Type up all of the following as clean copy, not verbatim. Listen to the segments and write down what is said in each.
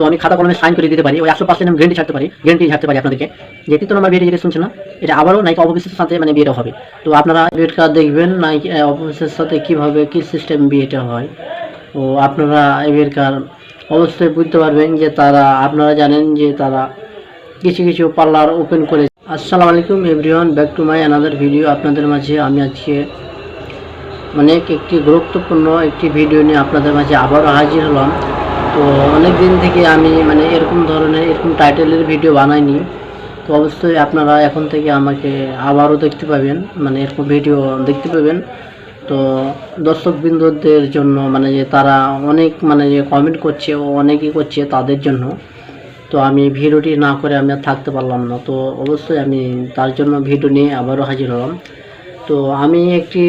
তো আমি খাতা কলমে সাইন করে দিতে পারি, ওই 100% আমি গ্যারান্টি ছাড়তে পারি আপনাদেরকে যে 33 নম্বর বিয়েটি যেটা শুনছেন না, এটা আবারও নায়িকা অপবিশ্বাসের সাথে মানে বিয়েটা হবে। তো আপনারা বিয়েটা দেখবেন নায়িকা অপবিশ্বাসের সাথে কিভাবে কি সিস্টেম বিয়েটা হয়। ও আপনারা এই বিয়ের অবশ্যই বুঝতে পারবেন যে তারা, আপনারা জানেন যে তারা কিছু পার্লার ওপেন করে। আসসালামু আলাইকুম everyone, back to my another video. আপনাদের মাঝে আমি আজকে একটি গুরুত্বপূর্ণ একটি ভিডিও নিয়ে আপনাদের মাঝে আবারও হাজির হলাম। তো অনেক দিন থেকে আমি এরকম টাইটেলের ভিডিও বানাইনি। তো অবশ্যই আপনারা এখন থেকে আমাকে আবারও দেখতে পাবেন, এরকম ভিডিও দেখতে পাবেন। তো দর্শকবৃন্দদের জন্য যে তারা অনেক যে কমেন্ট করছে ও অনেকেই করছে তাদের জন্য। তো আমি ভিডিওটি না করে আমি আর থাকতে পারলাম না, তো অবশ্যই আমি তার জন্য ভিডিও নিয়ে আবারও হাজির হলাম। তো আমি একটি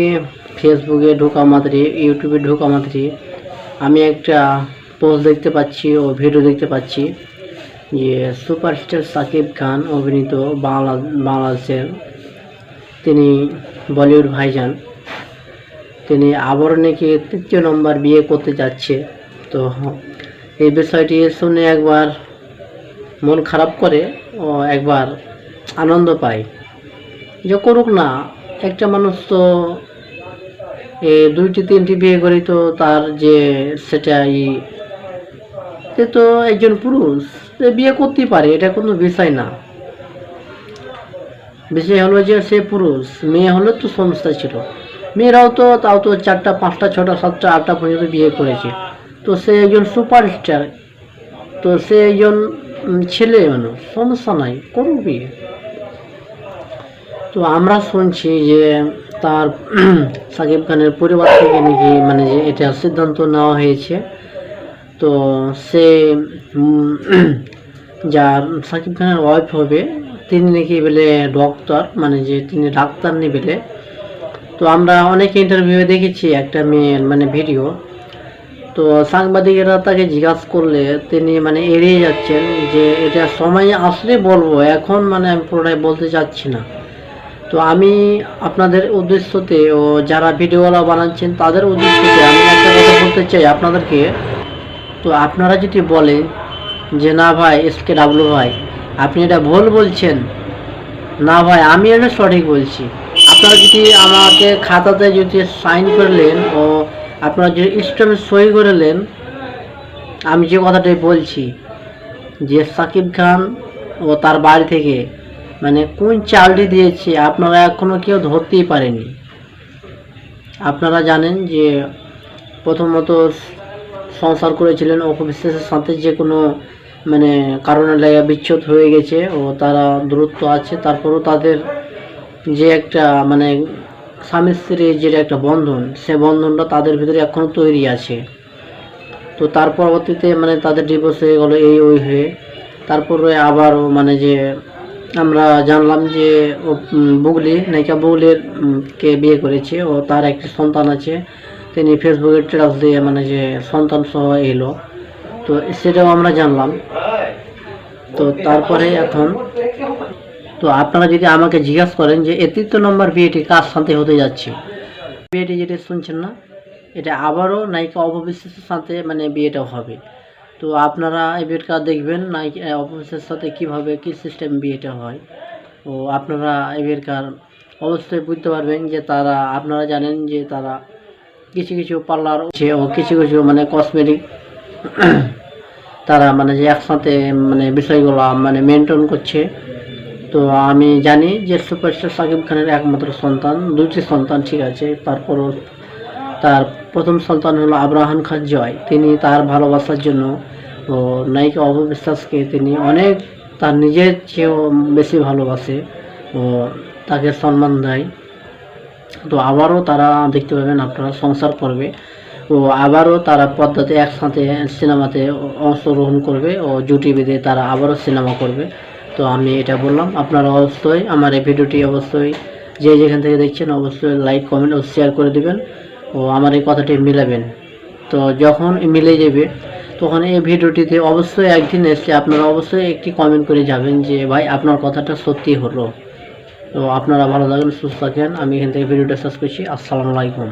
ফেসবুকে ঢোকা মাত্রই, ইউটিউবে ঢোকা মাত্রই আমি একটা পোস্ট দেখতে পাচ্ছি ও ভিডিও দেখতে পাচ্ছি যে সুপারস্টার সাকিব খান অভিনীত বাংলাদেশের তিনি বলিউড ভাইজান, তিনি আবারও নাকি 3য় নম্বর বিয়ে করতে যাচ্ছে। তো এই বিষয়টি শুনে একবার মন খারাপ করে ও একবার আনন্দ পায় যে করুক না, একটা মানুষ তো 2টি 3টি বিয়ে করি, তো তার যে সেটাই, সে তো একজন পুরুষ, বিয়ে করতেই পারে, এটা কোনো বিষয় না। বিষয় হলো যে সে পুরুষ, মেয়ে হলে তো সমস্যা ছিল। মেয়েরাও তো তাও তো 4টা 5টা 6টা 7টা 8টা পর্যন্ত বিয়ে করেছে। তো সে একজন সুপারস্টার, তো সে একজন ছেলে মানুষ, সমস্যা নাই, করুক বিয়ে। তো আমরা শুনছি যে তার সাকিব খানের পরিবার থেকে নাকি যে এটা সিদ্ধান্ত নেওয়া হয়েছে। তো সে যার সাকিব খানের ওয়াইফ হবে তিনি নাকি বলে ডক্টর, যে তিনি ডাক্তার নেই বলে। তো আমরা অনেক ইন্টারভিউ দেখেছি একটা মেয়ের ভিডিও। তো সাংবাদিকেরা তাকে জিজ্ঞাসা করলে তিনি এড়িয়ে যাচ্ছেন যে এটা সময় আসলে বলবো, এখন আমি পুরোটাই বলতে চাচ্ছি না। তো আমি আপনাদের উদ্দেশ্যতে ও যারা ভিডিওগুলো বানাচ্ছেন তাদের উদ্দেশ্যতে আমি একটা কথা বলতে চাই আপনাদেরকে। তো আপনারা যদি বলেন যে না ভাই SKW ভাই আপনি এটা ভুল বলছেন, না ভাই আমি এটা সঠিক বলছি, আপনারা যদি আমাকে খাতাতে যদি সাইন করলেন ও আপনারা যদি স্ট্যাম্পে সই করলেন, আমি যে কথাটাই বলছি যে সাকিব খান ও তার বাড়ি থেকে কোন চালটি দিয়েছে আপনারা এখনো কেউ ধরতেই পারেনি। আপনারা জানেন যে প্রথমত সংসার করেছিলেন অপবিশ্বাসের সাথে, যে কোনো কারণে লাগা বিচ্ছেদ হয়ে গেছে ও তারা দূরত্ব আছে। তারপরও তাদের যে একটা স্বামী স্ত্রীর যে একটা বন্ধন, সে বন্ধনটা তাদের ভিতরে এখনও তৈরি আছে। তো তার পরবর্তীতে তাদের ডিভোর্স হয়ে গেলো এই ওই হয়ে। তারপরে আবারও যে আমরা জানলাম যে নায়িকা বুগলির কে বিয়ে করেছে ও তার একটি সন্তান আছে, তিনি ফেসবুকে স্ট্যাটাস দিয়ে যে সন্তান সহ এলো, তো সেটাও আমরা জানলাম। তো তারপরে এখন তো আপনারা যদি আমাকে জিজ্ঞাসা করেন যে 33 নম্বর বিয়েটি কার সাথে হতে যাচ্ছে, বিয়েটি যেটা শুনছেন না, এটা আবারও নায়িকা অপবিশ্বাসের সাথে বিয়েটা হবে। তো আপনারা এই বিয়েটা দেখবেন নায়িকা অপবিশ্বাসের সাথে কিভাবে কি সিস্টেম বিয়েটা হয়। ও আপনারা এই বিয়েটা অবশ্যই বুঝতে পারবেন যে তারা, আপনারা জানেন যে তারা কিছু পার্লার আছে ও কিছু কসমেটিক তারা যে একসাথে বিষয়গুলো মেনটেন করছে। তো আমি জানি যে সুপারস্টার সাকিব খানের একমাত্র সন্তান, 2টি সন্তান ঠিক আছে, তারপরও তার প্রথম সন্তান হলো আবরাহাম খান জয়। তিনি তার ভালোবাসার জন্য ও নায়িকা অপবিশ্বাসকে তিনি অনেক তার নিজের চেয়েও বেশি ভালোবাসে ও তাকে সম্মান দেয়। তো আবারও তারা দেখতে পাবেন আপনারা সংসার করবে ও আবারও তারা পদ্মাতে একসাথে সিনেমাতে অংশগ্রহণ করবে ও জুটি বেঁধে তারা আবারও সিনেমা করবে। তো আমি এটা বললাম, আপনারা অবশ্যই আমার এই ভিডিওটি অবশ্যই যে যেখান থেকে দেখছেন অবশ্যই লাইক কমেন্ট ও শেয়ার করে দেবেন ও আমার এই কথাটি মিলাবেন। তো যখন মিলে যাবে তখন এই ভিডিওটিতে অবশ্যই একদিন এসে আপনারা অবশ্যই একটি কমেন্ট করে যাবেন যে ভাই আপনার কথাটা সত্যি হলো। তো আপনারা ভালো থাকেন, সুস্থ থাকেন। আমি এখান থেকে ভিডিওটা শেষ করছি। আসসালামু আলাইকুম।